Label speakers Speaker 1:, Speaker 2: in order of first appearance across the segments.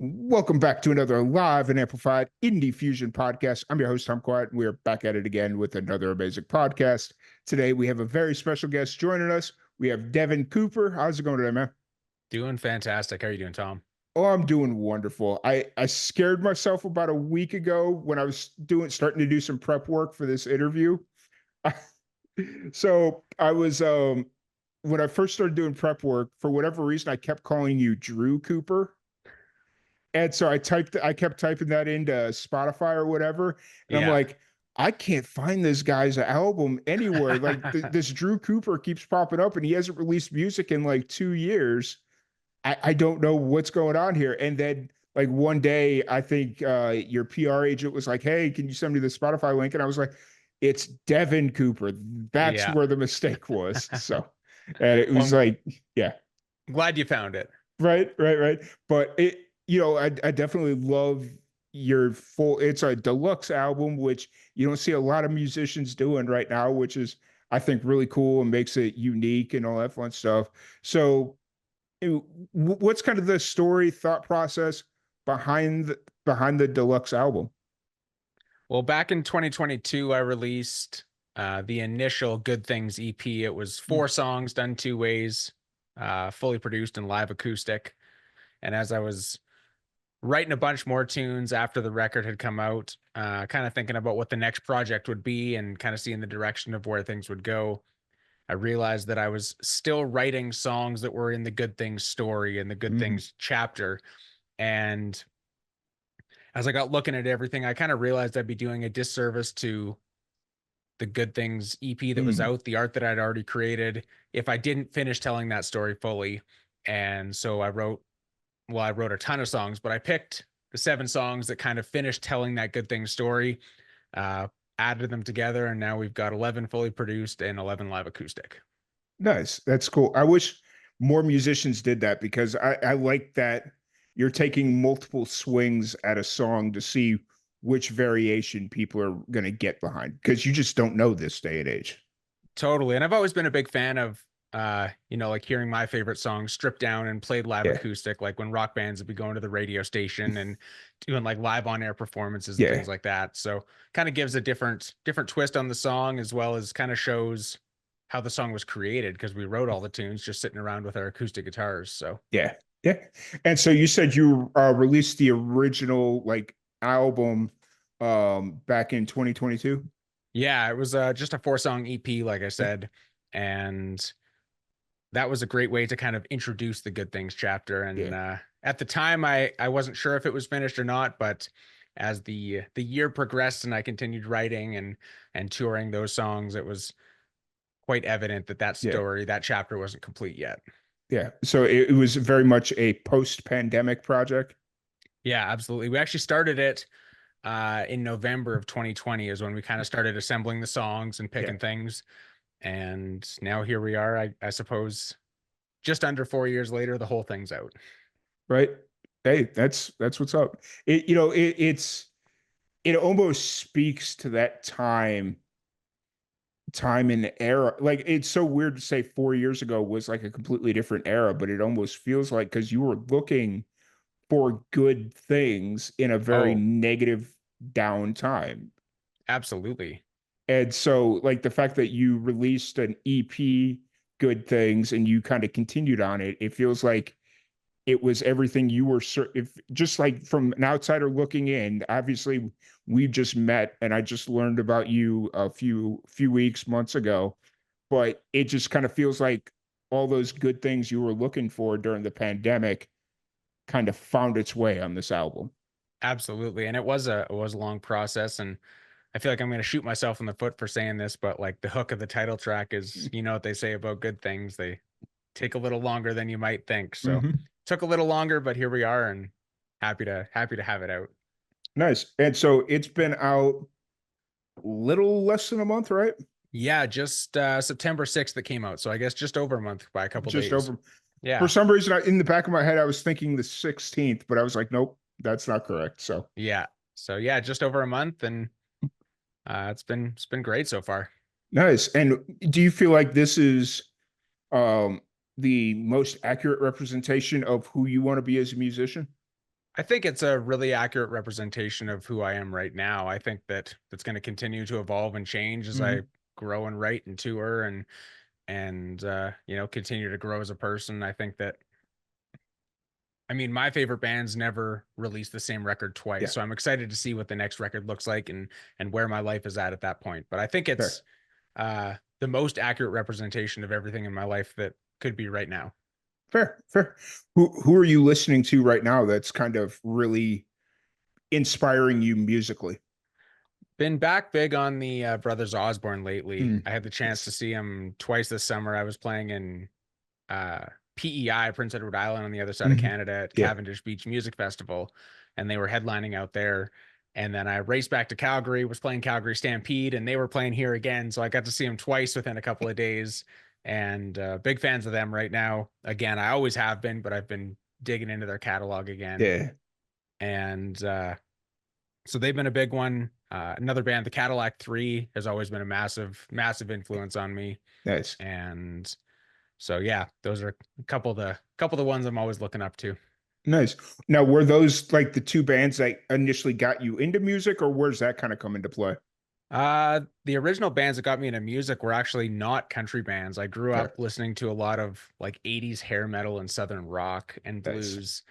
Speaker 1: Welcome back to another live and amplified Indie Fusion podcast. I'm your host, Tom Quiet, and we are back at it again with another amazing podcast. Today, we have a very special guest joining us. We have Devin Cooper. How's it going today, man?
Speaker 2: Doing fantastic. How are you doing, Tom?
Speaker 1: Oh, I'm doing wonderful. I scared myself about a week ago when I was starting to do some prep work for this interview. So I was when I first started doing prep work, for whatever reason, I kept calling you Drew Cooper. And so I kept typing that into Spotify or whatever. And I'm
Speaker 2: Yeah.
Speaker 1: like, I can't find this guy's album anywhere. Like this Drew Cooper keeps popping up and he hasn't released music in like 2 years. I don't know what's going on here. And then like one day, I think your PR agent was like, hey, can you send me the Spotify link? And I was like, it's Devin Cooper. That's
Speaker 2: Yeah.
Speaker 1: where the mistake was. So, and it
Speaker 2: Well,
Speaker 1: was like, yeah.
Speaker 2: I'm glad you found it.
Speaker 1: Right. But I definitely love your full, it's a deluxe album, which you don't see a lot of musicians doing right now, which is, I think, really cool and makes it unique and all that fun stuff. So, what's kind of the story thought process behind the deluxe album?
Speaker 2: Well, back in 2022, I released the initial Good Things EP. It was
Speaker 1: Mm.
Speaker 2: 4 songs done 2 ways, fully produced and live acoustic. And as I was writing a bunch more tunes after the record had come out, kind of thinking about what the next project would be and kind of seeing the direction of where things would go, I realized that I was still writing songs that were in the Good Things story and the Good
Speaker 1: Mhm.
Speaker 2: Things chapter. And as I got looking at everything, I kind of realized I'd be doing a disservice to the Good Things EP that was
Speaker 1: Mhm.
Speaker 2: out, the art that I'd already created, if I didn't finish telling that story fully. And so I wrote a ton of songs, but I picked the 7 songs that kind of finished telling that Good Things story, uh, added them together, and now we've got 11 fully produced and 11 live acoustic.
Speaker 1: Nice. That's cool. I wish more musicians did that because I like that you're taking multiple swings at a song to see which variation people are going to get behind because you just don't know this day and age.
Speaker 2: Totally. And I've always been a big fan of like hearing my favorite songs stripped down and played live
Speaker 1: Yeah.
Speaker 2: acoustic, like when rock bands would be going to the radio station and doing like live on air performances and
Speaker 1: Yeah.
Speaker 2: things like that. So kind of gives a different twist on the song, as well as kind of shows how the song was created, because we wrote all the tunes just sitting around with our acoustic guitars. So
Speaker 1: Yeah. Yeah. And so you said you released the original like album back in 2022?
Speaker 2: yeah, it was just a 4 song EP, like I said. And that was a great way to kind of introduce the Good Things chapter.
Speaker 1: Yeah.
Speaker 2: And at the time, I wasn't sure if it was finished or not, but as the year progressed and I continued writing and touring those songs, it was quite evident that
Speaker 1: Yeah.
Speaker 2: that chapter wasn't complete yet.
Speaker 1: Yeah. So it was very much a post-pandemic project.
Speaker 2: Yeah, absolutely. We actually started it in November of 2020 is when we kind of started assembling the songs and
Speaker 1: Yeah.
Speaker 2: picking things. And now here we are, I suppose, just under 4 years later, the whole thing's out.
Speaker 1: Right. Hey, that's what's up. It almost speaks to that time and era. Like it's so weird to say 4 years ago was like a completely different era, but it almost feels like because you were looking for good things in a very
Speaker 2: Oh,
Speaker 1: negative down time.
Speaker 2: absolutely.
Speaker 1: And so like the fact that you released an EP, Good Things, and you kind of continued on it, it feels like it was everything you were if just like from an outsider looking in. Obviously we just met and I just learned about you a few weeks months ago, but it just kind of feels like all those good things you were looking for during the pandemic kind of found its way on this album.
Speaker 2: Absolutely. And it was a long process, and I feel like I'm going to shoot myself in the foot for saying this, but like the hook of the title track is, you know what they say about good things, they take a little longer than you might think. So
Speaker 1: Mm-hmm.
Speaker 2: took a little longer, but here we are, and happy to have it out.
Speaker 1: Nice. And so it's been out little less than a month, right?
Speaker 2: Yeah, just September 6th that came out. So I guess just over a month by a couple
Speaker 1: Just
Speaker 2: days.
Speaker 1: over. For
Speaker 2: Yeah.
Speaker 1: some reason, in the back of my head, I was thinking the 16th, but I was like, nope, that's not correct. So
Speaker 2: Yeah. So yeah, just over a month, and it's been great so far.
Speaker 1: nice. And do you feel like this is um, the most accurate representation of who you want to be as a musician?
Speaker 2: I think it's a really accurate representation of who I am right now. I think that that's going to continue to evolve and change as I
Speaker 1: Hmm.
Speaker 2: grow and write and tour and you know, continue to grow as a person. I think that, I mean, my favorite bands never release the same record twice,
Speaker 1: Yeah,
Speaker 2: so I'm excited to see what the next record looks like and where my life is at that point. But I think it's
Speaker 1: fair,
Speaker 2: the most accurate representation of everything in my life that could be right now.
Speaker 1: fair. Who are you listening to right now that's kind of really inspiring you musically?
Speaker 2: Been back big on the Brothers Osborne lately.
Speaker 1: Mm.
Speaker 2: I had the chance to
Speaker 1: Yes.
Speaker 2: see them twice this summer. I was playing in uh, PEI, Prince Edward Island, on the other side of
Speaker 1: Hmm.
Speaker 2: Canada at
Speaker 1: Yeah.
Speaker 2: Cavendish Beach Music Festival, and they were headlining out there. And then I raced back to Calgary, was playing Calgary Stampede, and they were playing here again. So I got to see them twice within a couple of days, and big fans of them right now. Again, I always have been, but I've been digging into their catalog again,
Speaker 1: Yeah.
Speaker 2: and so they've been a big one. Another band, the Cadillac Three, has always been a massive influence on me,
Speaker 1: Nice.
Speaker 2: and so yeah, those are a couple of the ones I'm always looking up to.
Speaker 1: Nice. Now, were those like the two bands that initially got you into music, or where's that kind of come into play?
Speaker 2: The original bands that got me into music were actually not country bands. I grew up
Speaker 1: Fair.
Speaker 2: listening to a lot of like 80s hair metal and southern rock and
Speaker 1: Nice.
Speaker 2: blues.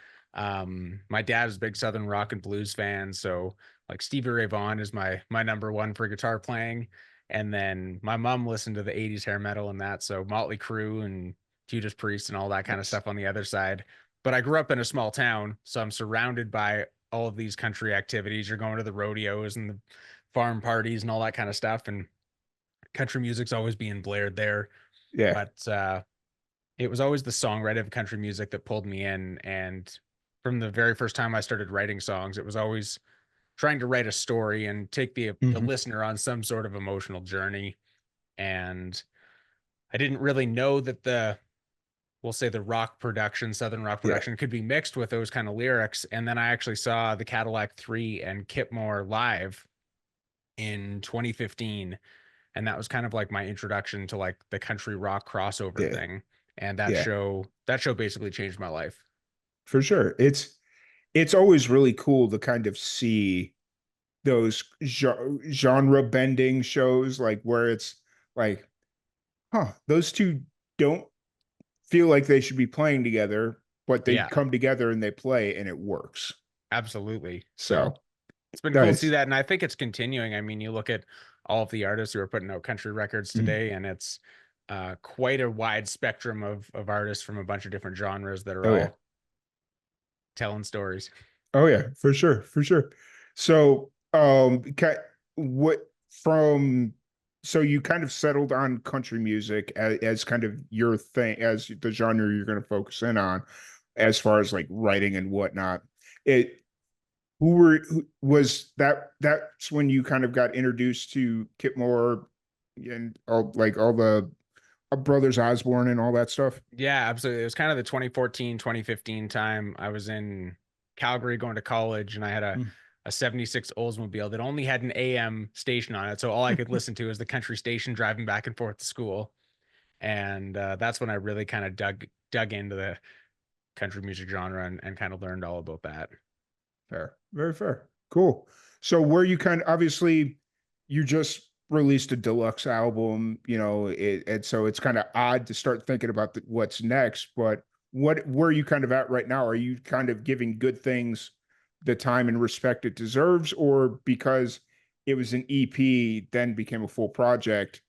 Speaker 2: My dad is a big southern rock and blues fan, so like Stevie Ray Vaughan is my number one for guitar playing. And then my mom listened to the 80s hair metal and that, so Motley Crue and Judas Priest and all that kind of
Speaker 1: Nice.
Speaker 2: stuff on the other side. But I grew up in a small town, so I'm surrounded by all of these country activities. You're going to the rodeos and the farm parties and all that kind of stuff. And country music's always being blared there.
Speaker 1: Yeah.
Speaker 2: But it was always the songwriting of country music that pulled me in. And from the very first time I started writing songs, it was always trying to write a story and take the
Speaker 1: Hmm.
Speaker 2: listener on some sort of emotional journey. And I didn't really know that the we'll say the rock production, southern rock
Speaker 1: Yeah.
Speaker 2: production, could be mixed with those kind of lyrics. And then I actually saw the Cadillac Three and Kip Moore live in 2015, and that was kind of like my introduction to like the country rock crossover
Speaker 1: Yeah.
Speaker 2: thing. And
Speaker 1: Yeah.
Speaker 2: that show basically changed my life.
Speaker 1: For sure. It's always really cool to kind of see those genre bending shows, like where it's like, huh, those two don't feel like they should be playing together, but they
Speaker 2: Yeah,
Speaker 1: come together and they play and it works.
Speaker 2: absolutely. So
Speaker 1: So
Speaker 2: it's been cool to see
Speaker 1: nice.
Speaker 2: that, and I think it's continuing. I mean, you look at all of the artists who are putting out country records
Speaker 1: Mhm.
Speaker 2: today, and it's quite a wide spectrum of artists from a bunch of different genres that are
Speaker 1: Oh yeah.
Speaker 2: all telling stories.
Speaker 1: Oh yeah, for sure, for sure. So, what from so you kind of settled on country music as kind of your thing, as the genre you're going to focus in on, as far as like writing and whatnot. It who was that's when you kind of got introduced to Kip Moore and all the Brothers Osborne and all that stuff.
Speaker 2: Yeah, absolutely. It was kind of the 2014, 2015 time. I was in Calgary going to college, and I had a 76 Oldsmobile that only had an AM station on it. So all I could listen to was the country station driving back and forth to school. And that's when I really kind of dug into the country music genre and kind of learned all about that.
Speaker 1: Fair, very fair. Cool. So where you kind of obviously you just released a deluxe album, and so it's kind of odd to start thinking about what's next. But where are you kind of at right now? Are you kind of giving good things the time and respect it deserves, or because it was an EP, then became a full project?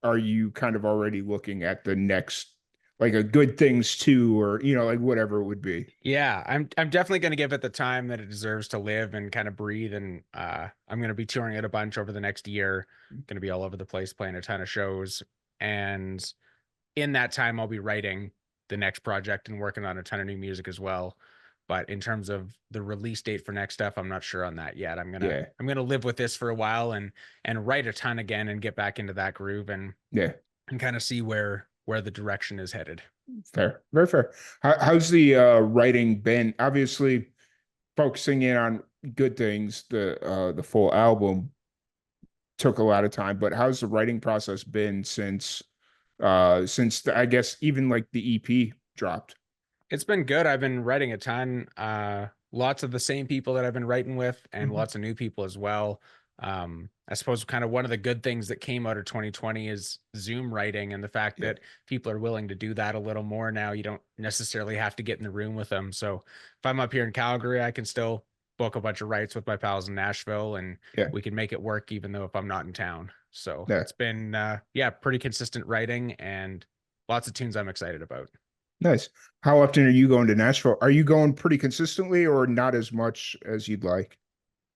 Speaker 1: Are you kind of already looking at the next, like a good things too, or like whatever it would be?
Speaker 2: Yeah, I'm definitely going to give it the time that it deserves to live and kind of breathe. And I'm going to be touring it a bunch over the next year. Going to be all over the place, playing a ton of shows. And in that time, I'll be writing the next project and working on a ton of new music as well. But in terms of the release date for next stuff, I'm not sure on that yet.
Speaker 1: Yeah,
Speaker 2: I'm gonna live with this for a while and write a ton again and get back into that groove
Speaker 1: yeah.
Speaker 2: and kind of see where the direction is headed.
Speaker 1: Fair, very fair. How's the writing been? Obviously, focusing in on good things, the full album took a lot of time, but how's the writing process been since I guess even like the EP dropped?
Speaker 2: It's been good. I've been writing a ton. lots of the same people that I've been writing with, and
Speaker 1: Mhm.
Speaker 2: lots of new people as well. I suppose kind of one of the good things that came out of 2020 is Zoom writing, and the fact
Speaker 1: Yeah.
Speaker 2: that people are willing to do that a little more now. You don't necessarily have to get in the room with them. So if I'm up here in Calgary, I can still book a bunch of writes with my pals in Nashville, and
Speaker 1: Yeah.
Speaker 2: we can make it work even though if I'm not in town. So
Speaker 1: Yeah.
Speaker 2: it's been yeah, pretty consistent writing and lots of tunes I'm excited about.
Speaker 1: Nice. How often are you going to Nashville? Are you going pretty consistently or not as much as you'd like?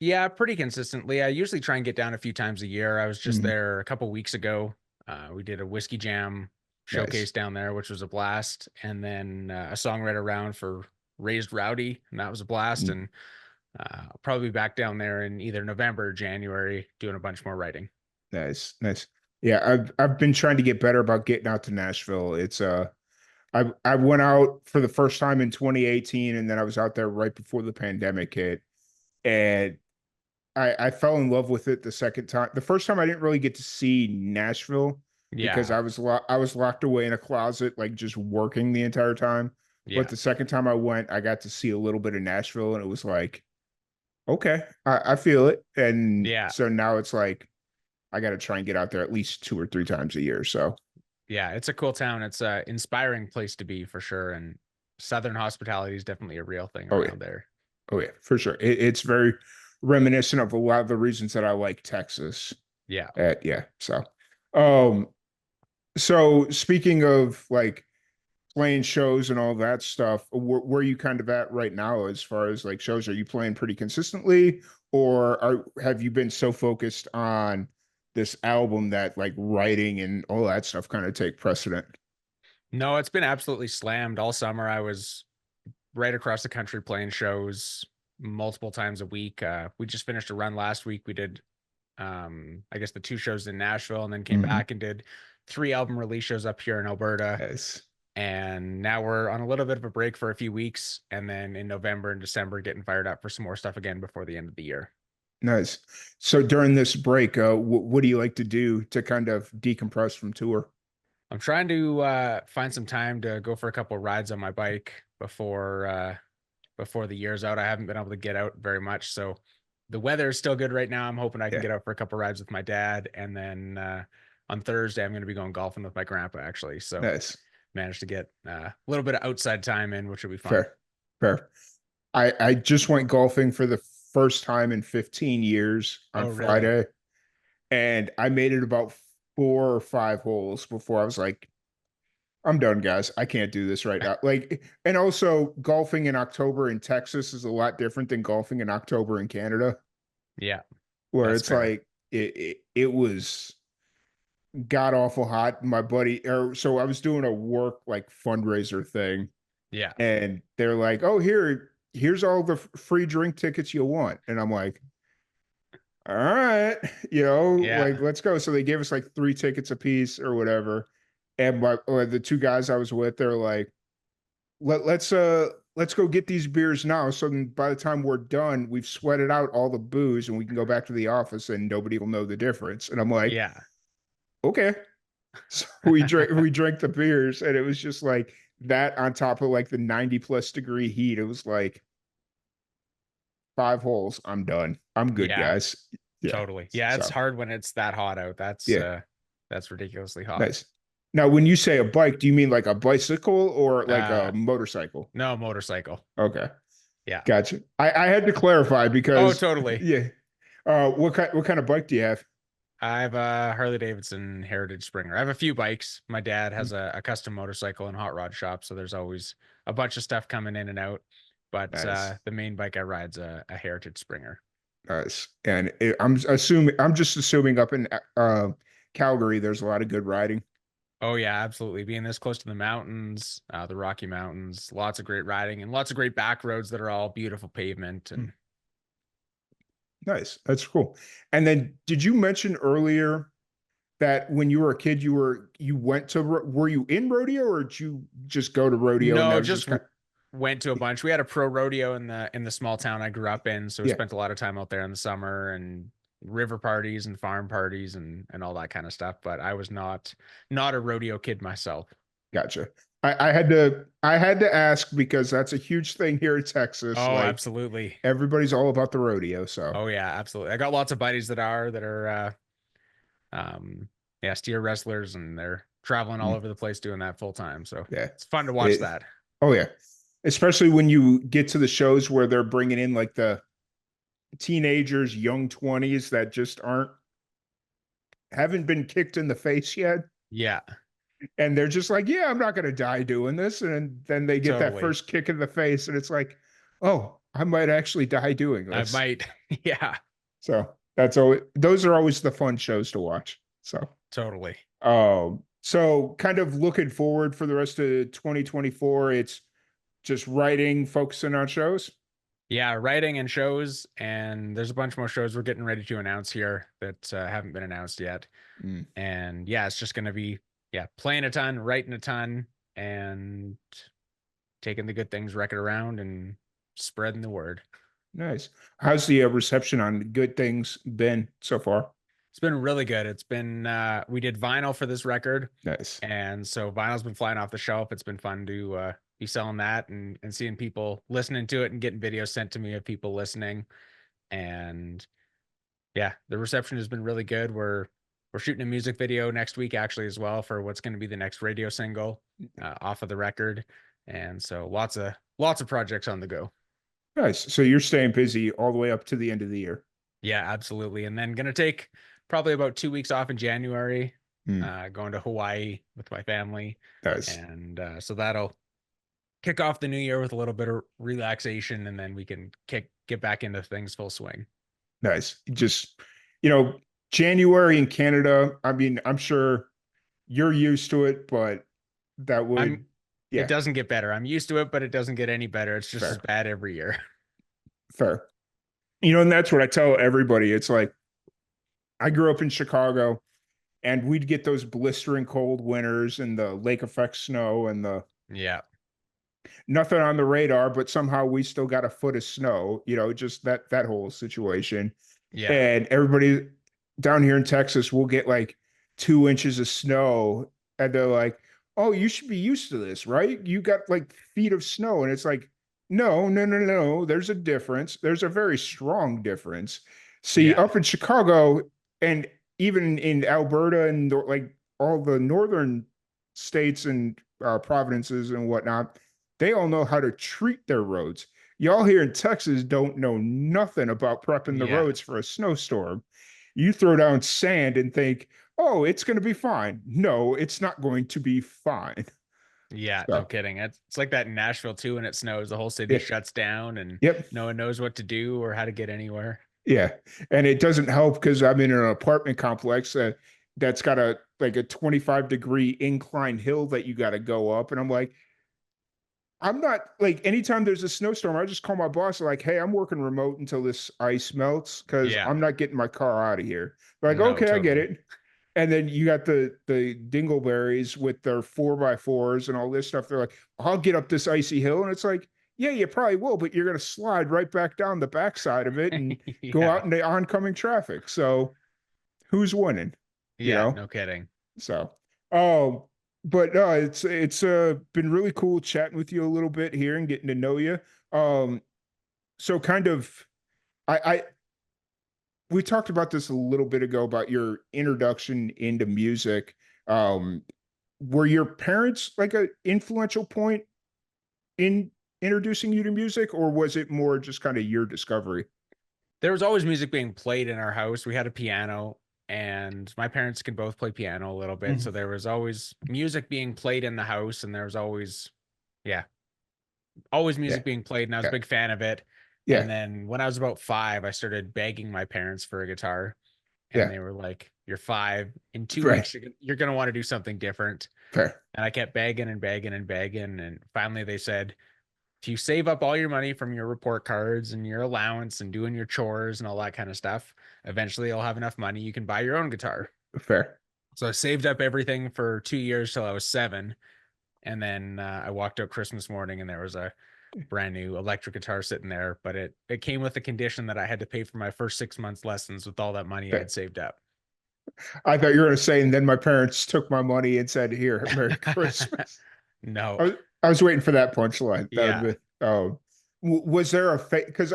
Speaker 2: Yeah, pretty consistently. I usually try and get down a few times a year. I was just
Speaker 1: Mhm.
Speaker 2: there a couple weeks ago. We did a whiskey jam
Speaker 1: Nice.
Speaker 2: showcase down there, which was a blast, and then a songwriter round for Raised Rowdy, and that was a blast.
Speaker 1: Mm.
Speaker 2: And I'll probably be back down there in either November or January doing a bunch more writing.
Speaker 1: Nice. Nice. Yeah, I've been trying to get better about getting out to Nashville. It's I went out for the first time in 2018, and then I was out there right before the pandemic hit. And I fell in love with it the second time. The first time I didn't really get to see Nashville because
Speaker 2: Yeah,
Speaker 1: I was locked away in a closet, like just working the entire time. But
Speaker 2: yeah,
Speaker 1: the second time I went, I got to see a little bit of Nashville, and it was like, okay, I feel it. And
Speaker 2: yeah,
Speaker 1: so now it's like I got to try and get out there at least 2 or 3 times a year. So,
Speaker 2: yeah. It's a cool town. It's a inspiring place to be for sure. And Southern hospitality is definitely a real thing
Speaker 1: oh yeah,
Speaker 2: around there.
Speaker 1: oh yeah, for sure. It's very reminiscent of a lot of the reasons that I like Texas.
Speaker 2: Yeah.
Speaker 1: Yeah. Um, so speaking of like playing shows and all that stuff, where are you kind of at right now as far as like shows? Are you playing pretty consistently, or have you been so focused on this album that like writing and all that stuff kind of take precedent?
Speaker 2: No, it's been absolutely slammed all summer. I was right across the country playing shows multiple times a week. We just finished a run last week. We did I guess the two shows in Nashville and then came
Speaker 1: Hmm.
Speaker 2: back and did three album release shows up here in Alberta.
Speaker 1: Nice,
Speaker 2: And now we're on a little bit of a break for a few weeks. And then in November and December, getting fired up for some more stuff again before the end of the year.
Speaker 1: nice. So during this break, what do you like to do to kind of decompress from tour?
Speaker 2: I'm trying to find some time to go for a couple of rides on my bike before the year's out. I haven't been able to get out very much. So the weather is still good right now. I'm hoping I can
Speaker 1: Yeah,
Speaker 2: get out for a couple of rides with my dad. And then on Thursday, I'm going to be going golfing with my grandpa, actually. So
Speaker 1: nice,
Speaker 2: managed to get a little bit of outside time in, which will be fun.
Speaker 1: fair, fair. I just went golfing for the first time in 15 years on
Speaker 2: Oh, really?
Speaker 1: Friday, and I made it about 4 or 5 holes before I was like, I'm done, guys. I can't do this right now. Like, and also golfing in October in Texas is a lot different than golfing in October in Canada,
Speaker 2: Yeah,
Speaker 1: where
Speaker 2: that's
Speaker 1: it's
Speaker 2: fair.
Speaker 1: like it was god awful hot. My buddy, or so I was doing a work like fundraiser thing,
Speaker 2: Yeah,
Speaker 1: and they're like, "Oh, here's all the free drink tickets you want," and I'm like, all right,
Speaker 2: yeah,
Speaker 1: like let's go. So they gave us like 3 tickets a piece or whatever. And or the two guys I was with, they're like, let's go get these beers now. So then by the time we're done, we've sweated out all the booze and we can go back to the office and nobody will know the difference. And I'm like,
Speaker 2: yeah,
Speaker 1: okay. So we drank the beers and it was just like that on top of like the 90 plus degree heat. It was like 5 holes. I'm done. I'm good,
Speaker 2: yeah,
Speaker 1: guys. Yeah.
Speaker 2: totally. Yeah, it's
Speaker 1: So
Speaker 2: hard when it's that hot out.
Speaker 1: yeah.
Speaker 2: That's ridiculously hot.
Speaker 1: Nice. Now, when you say a bike, do you mean like a bicycle or like a
Speaker 2: Uh,
Speaker 1: motorcycle?
Speaker 2: no, motorcycle.
Speaker 1: Okay,
Speaker 2: Yeah.
Speaker 1: gotcha. I had to clarify
Speaker 2: Oh,
Speaker 1: because
Speaker 2: totally.
Speaker 1: yeah. What kind of bike do you have?
Speaker 2: I have a Harley Davidson Heritage Springer. I have a few bikes. My dad
Speaker 1: Mm.
Speaker 2: has a custom motorcycle and hot rod shop, so there's always a bunch of stuff coming in and out. But
Speaker 1: Nice,
Speaker 2: the main bike I ride's a Heritage Springer.
Speaker 1: nice. And I'm just assuming up in Calgary, there's a lot of good riding.
Speaker 2: Oh yeah, absolutely. Being this close to the mountains, the Rocky Mountains, lots of great riding and lots of great back roads that are all beautiful pavement.
Speaker 1: Mm.
Speaker 2: And
Speaker 1: Nice, that's cool. And then, did you mention earlier that when you were a kid, you went to were you in rodeo or did you just go to rodeo and that
Speaker 2: no,
Speaker 1: was just
Speaker 2: just
Speaker 1: kind
Speaker 2: went to a bunch. We had a pro rodeo in the small town I grew up in, so we
Speaker 1: yeah,
Speaker 2: spent a lot of time out there in the summer and river parties and farm parties and all that kind of stuff. But I was not a rodeo kid myself.
Speaker 1: gotcha. I had to ask because that's a huge thing here in Texas.
Speaker 2: Oh,
Speaker 1: Like
Speaker 2: absolutely.
Speaker 1: everybody's all about the rodeo. So
Speaker 2: Oh yeah, absolutely. I got lots of buddies that are um yeah, steer wrestlers, and they're traveling all
Speaker 1: mm,
Speaker 2: over the place doing that full time. So
Speaker 1: yeah.
Speaker 2: it's fun to watch
Speaker 1: It,
Speaker 2: that.
Speaker 1: oh yeah. Especially when you get to the shows where they're bringing in like the teenagers, young 20s that just haven't been kicked in the face yet.
Speaker 2: Yeah,
Speaker 1: And they're just like, yeah, I'm not going to die doing this. And then they get that
Speaker 2: totally.
Speaker 1: first kick in the face, and it's like, oh, I might actually die doing
Speaker 2: I
Speaker 1: this.
Speaker 2: might. Yeah,
Speaker 1: So those are always the fun shows to watch.
Speaker 2: totally.
Speaker 1: So kind of looking forward for the rest of 2024, it's just writing, focusing on shows.
Speaker 2: Yeah, writing and shows, and there's a bunch more shows we're getting ready to announce here that haven't been announced yet.
Speaker 1: Mm,
Speaker 2: And yeah, it's just going to be, yeah, playing a ton, writing a ton, and taking the good things, wrecking around, and spreading the word.
Speaker 1: nice. How's the reception on Good Things been so far?
Speaker 2: It's been really good. It's been we did vinyl for this record,
Speaker 1: Nice.
Speaker 2: and so vinyl's been flying off the shelf. It's been fun to be selling that and seeing people listening to it and getting videos sent to me of people listening. And yeah, the reception has been really good. We're shooting a music video next week actually as well for what's going to be the next radio single off of the record. And so lots of projects on the go.
Speaker 1: Nice. So you're staying busy all the way up to the end of the year.
Speaker 2: Yeah, absolutely. And then gonna take probably about 2 weeks off in January,
Speaker 1: Mm,
Speaker 2: going to Hawaii with my family.
Speaker 1: nice.
Speaker 2: And so that'll kick off the new year with a little bit of relaxation, and then we can get back into things full swing.
Speaker 1: Nice. Just, you know, January in Canada, I mean, I'm sure you're used to it, but that
Speaker 2: I'm
Speaker 1: would,
Speaker 2: It
Speaker 1: yeah,
Speaker 2: doesn't get better. I'm used to it, but it doesn't get any better. It's just as
Speaker 1: fair,
Speaker 2: bad every year.
Speaker 1: fair. And that's what I tell everybody. It's like, I grew up in Chicago and we'd get those blistering cold winters and the lake effect snow and the
Speaker 2: Yeah.
Speaker 1: nothing on the radar, but somehow we still got a foot of snow, just that whole situation.
Speaker 2: Yeah.
Speaker 1: And everybody down here in Texas will get like 2 inches of snow, and they're like, "Oh, you should be used to this, right? You got like feet of snow." And it's like, no, no, no, no. There's a difference. There's a very strong difference. See,
Speaker 2: Yeah.
Speaker 1: up in Chicago and even in Alberta and like all the northern states and provinces and whatnot, they all know how to treat their roads. Y'all here in Texas don't know nothing about prepping the
Speaker 2: Yeah.
Speaker 1: roads for a snowstorm. You throw down sand and think, oh, it's going to be fine. No, it's not going to be fine.
Speaker 2: Yeah, no
Speaker 1: So,
Speaker 2: kidding. It's like that in Nashville too. When it snows, the whole city
Speaker 1: yeah,
Speaker 2: shuts down and
Speaker 1: yep,
Speaker 2: no one knows what to do or how to get anywhere.
Speaker 1: yeah. And it doesn't help because I'm in an apartment complex that's got a 25-degree incline hill that you got to go up. And I'm like, I'm not like anytime there's a snowstorm, I just call my boss like, hey, I'm working remote until this ice melts because
Speaker 2: Yeah.
Speaker 1: I'm not getting my car out of here. They're like,
Speaker 2: No,
Speaker 1: okay, I get
Speaker 2: totally.
Speaker 1: it. And then you got the dingleberries with their 4x4s and all this stuff. They're like, I'll get up this icy hill. And it's like, yeah, you probably will, but you're gonna slide right back down the backside of it and go
Speaker 2: Yeah.
Speaker 1: out in the oncoming traffic. So who's winning? You
Speaker 2: Yeah,
Speaker 1: know?
Speaker 2: no kidding.
Speaker 1: So, um, but no, it's been really cool chatting with you a little bit here and getting to know you. So kind of, I we talked about this a little bit ago about your introduction into music. Um, were your parents like a influential point in introducing you to music, or was it more just kind of your discovery?
Speaker 2: There was always music being played in our house. We had a piano, and my parents could both play piano a little bit. So
Speaker 1: Mhm.
Speaker 2: there was always music being played in the house, and there was always, yeah, always
Speaker 1: Yeah,
Speaker 2: music being played. And I was a
Speaker 1: yeah,
Speaker 2: big fan of it.
Speaker 1: yeah,
Speaker 2: And then when I was about 5, I started begging my parents for a guitar, and
Speaker 1: yeah.
Speaker 2: they were like, "You're 5. In two
Speaker 1: Right,
Speaker 2: weeks, you're gonna want to do something different."
Speaker 1: fair,
Speaker 2: And I kept begging and begging and begging, and finally they said, if you save up all your money from your report cards and your allowance and doing your chores and all that kind of stuff, eventually you'll have enough money you can buy your own guitar.
Speaker 1: fair.
Speaker 2: So I saved up everything for 2 years till I was 7. And then I walked out Christmas morning and there was a brand new electric guitar sitting there, but it came with the condition that I had to pay for my first 6 months lessons with all that money I
Speaker 1: Fair.
Speaker 2: had saved up.
Speaker 1: I thought you were going to say, and then my parents took my money and said, "Here, Merry Christmas."
Speaker 2: No.
Speaker 1: I was, I was waiting for that punchline. That would
Speaker 2: Yeah.
Speaker 1: be, oh, was there a because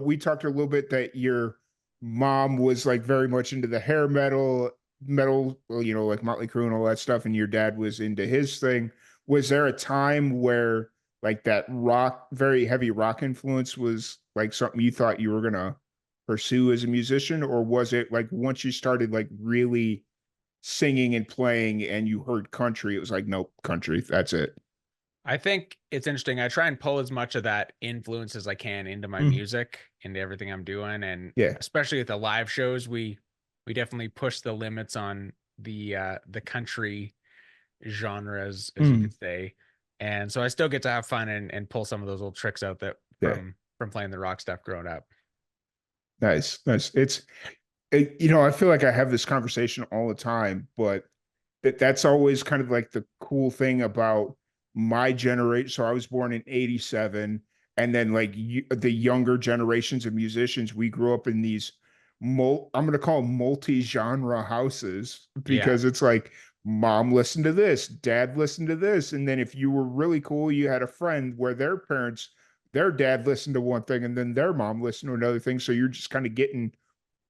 Speaker 1: we talked a little bit that your mom was like very much into the hair metal, well, like Motley Crue and all that stuff, and your dad was into his thing. Was there a time where like that rock, very heavy rock influence was like something you thought you were gonna pursue as a musician, or was it like once you started like really singing and playing and you heard country, it was like, nope, country, that's it.
Speaker 2: I think it's interesting. I try and pull as much of that influence as I can into my
Speaker 1: Mm,
Speaker 2: music, into everything I'm doing. And
Speaker 1: yeah.
Speaker 2: especially at the live shows, we definitely push the limits on the country genres, as you
Speaker 1: Mm,
Speaker 2: could say. And so I still get to have fun and pull some of those old tricks out that
Speaker 1: yeah.
Speaker 2: from playing the rock stuff growing up.
Speaker 1: Nice. Nice. I feel like I have this conversation all the time, but that's always kind of like the cool thing about my generation. So I was born in 87, and then like the younger generations of musicians, we grew up in these I'm going to call them multi-genre houses
Speaker 2: Yeah,
Speaker 1: because it's like mom listened to this, dad listened to this, and then if you were really cool, you had a friend where their dad listened to one thing and then their mom listened to another thing. So you're just kind of getting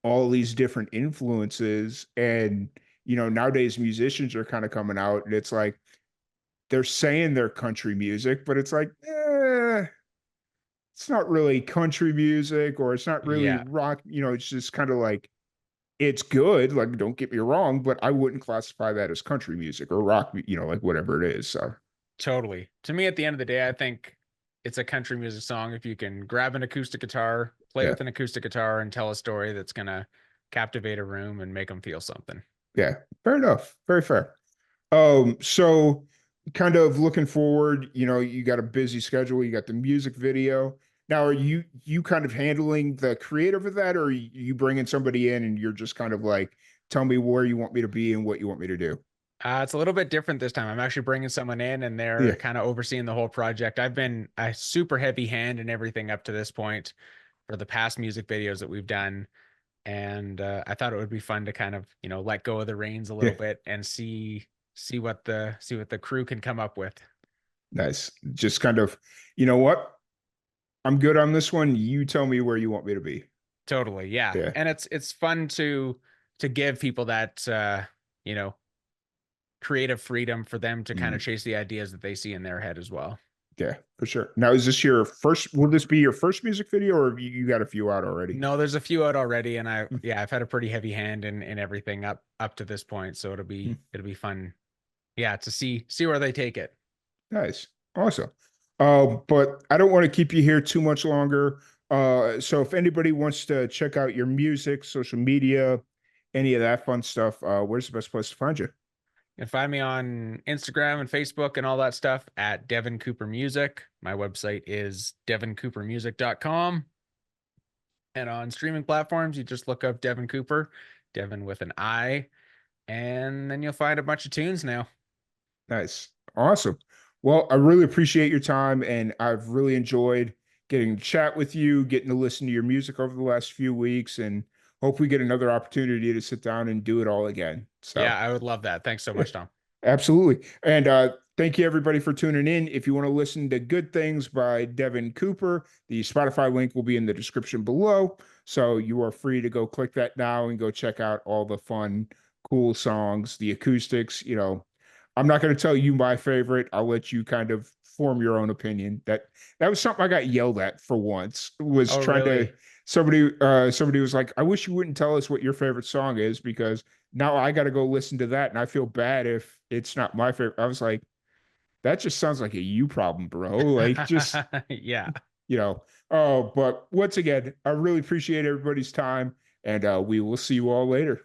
Speaker 1: all these different influences. And nowadays musicians are kind of coming out and it's like they're saying they're country music, but it's like it's not really country music, or it's not really
Speaker 2: yeah,
Speaker 1: rock. It's just kind of like it's good, like don't get me wrong, but I wouldn't classify that as country music or rock, like whatever it is. So
Speaker 2: totally. To me, at the end of the day, I think it's a country music song if you can grab an acoustic guitar, play
Speaker 1: yeah.
Speaker 2: with an acoustic guitar, and tell a story that's gonna captivate a room and make them feel something.
Speaker 1: Yeah, fair enough, very fair. So kind of looking forward, you got a busy schedule, you got the music video. Now, are you kind of handling the creative of that, or are you bringing somebody in and you're just kind of like, tell me where you want me to be and what you want me to do?
Speaker 2: It's a little bit different this time. I'm actually bringing someone in and they're
Speaker 1: Yeah,
Speaker 2: kind of overseeing the whole project. I've been a super heavy hand in everything up to this point for the past music videos that we've done. And I thought it would be fun to kind of, let go of the reins a
Speaker 1: yeah,
Speaker 2: little bit and see what the crew can come up with.
Speaker 1: nice. Just kind of, you know what? I'm good on this one. You tell me where you want me to be.
Speaker 2: Totally. Yeah.
Speaker 1: Yeah.
Speaker 2: And it's fun to give people that you know, creative freedom for them to kind
Speaker 1: Mm,
Speaker 2: of chase the ideas that they see in their head as well.
Speaker 1: yeah, for sure. Now, is this your first? Will this be your first music video, or have you got a few out already?
Speaker 2: No, there's a few out already, and
Speaker 1: Mm,
Speaker 2: I've had a pretty heavy hand in everything up to this point, so
Speaker 1: mm.
Speaker 2: it'll be fun, yeah, to see where they take it.
Speaker 1: Nice. Awesome. But I don't want to keep you here too much longer. So if anybody wants to check out your music, social media, any of that fun stuff, where's the best place to find you?
Speaker 2: You can find me on Instagram and Facebook and all that stuff at Devin Cooper Music. My website is devincoopermusic.com. And on streaming platforms, you just look up Devin Cooper, Devin with an I, and then you'll find a bunch of tunes now.
Speaker 1: Nice. Awesome. Well, I really appreciate your time and I've really enjoyed getting to chat with you, getting to listen to your music over the last few weeks, and hope we get another opportunity to sit down and do it all again.
Speaker 2: Yeah,
Speaker 1: So
Speaker 2: I would love that. Thanks so
Speaker 1: yeah.
Speaker 2: much, Tom.
Speaker 1: Absolutely. And thank you, everybody, for tuning in. If you want to listen to Good Things by Devin Cooper, the Spotify link will be in the description below. So you are free to go click that now and go check out all the fun, cool songs, the acoustics. I'm not going to tell you my favorite. I'll let you kind of form your own opinion. That was something I got yelled at for once. Was
Speaker 2: Oh,
Speaker 1: trying to
Speaker 2: really?
Speaker 1: somebody was like, I wish you wouldn't tell us what your favorite song is because now I got to go listen to that, and I feel bad if it's not my favorite. I was like, that just sounds like a you problem, bro. Like, just
Speaker 2: Yeah.
Speaker 1: Oh, but once again, I really appreciate everybody's time, and we will see you all later.